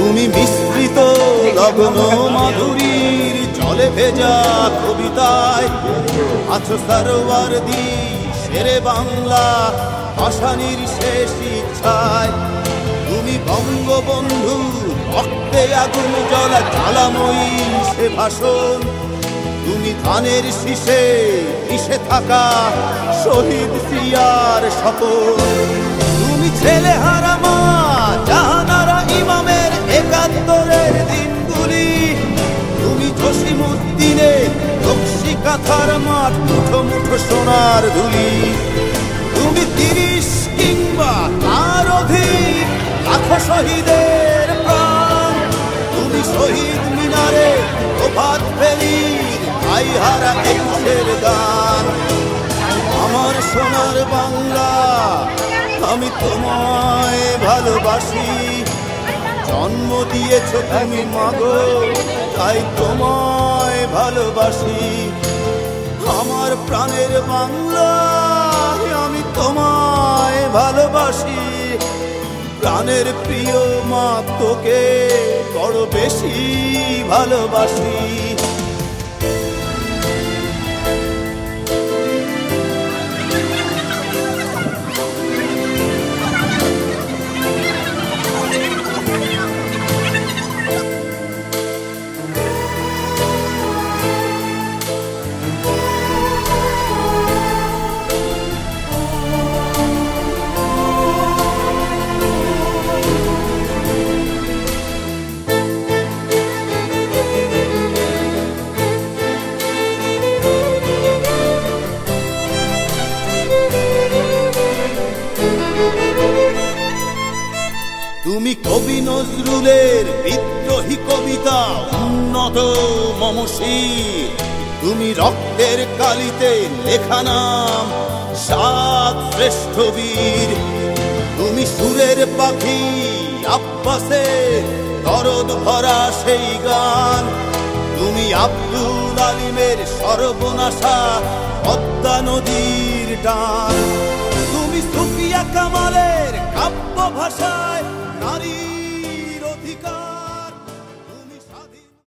তুমি মিশ্রিত লগ্ন মাধুরীর জলে ভেজা কবিতায় আছো সরওয়ার্দী শেরে বাংলা ভাষানির শেষ ইচ্ছায়। তুমি বঙ্গবন্ধু রক্তে আগুন জ্বলা জ্বালাময়ী সে ভাষণ। তুমি ধানের শীষে মিশে থাকা শহীদ সিয়ার শপথ। তুমি ছেলে হারা মা জাহানারা ইমামের একাত্তরের দিনগুলি। তুমি জসিমউদ্দিনের নকশি কাঁথার মাঠ মুঠো মুঠো সোনার ধুলি। তুমি ৩০ কিংবা তার অধিক লাখো শহীদের প্রাণ। তুমি শহীদ মিনারে প্রভাত ফেরির ভাইহারা একুশের গান। আমার সোনার বাংলা আমি তোমায় ভালোবাসি। জন্ম দিয়েছ তুমি মাগো তাই তোমায় ভালোবাসি। আমার প্রাণের বাংলা আমি তোমায় ভালোবাসি। প্রাণের প্রিয় মা তোকে বড় বেশি ভালোবাসি। তুমি কবি নজরুলের বিদ্রোহী কবিতা উন্নত মমশির। তুমি রক্তের কালিতে লেখা নাম সাত শ্রেষ্ঠ বীর। তুমি সুরের পাখি আব্বাসের দরদ ভরা সেই গান। তুমি আব্দুল আলিমের সর্বনাশা পদ্মা নদীর টান। তুমি সুফিয়া কামালের কাব্য ভাষায় নারীর অধিকার।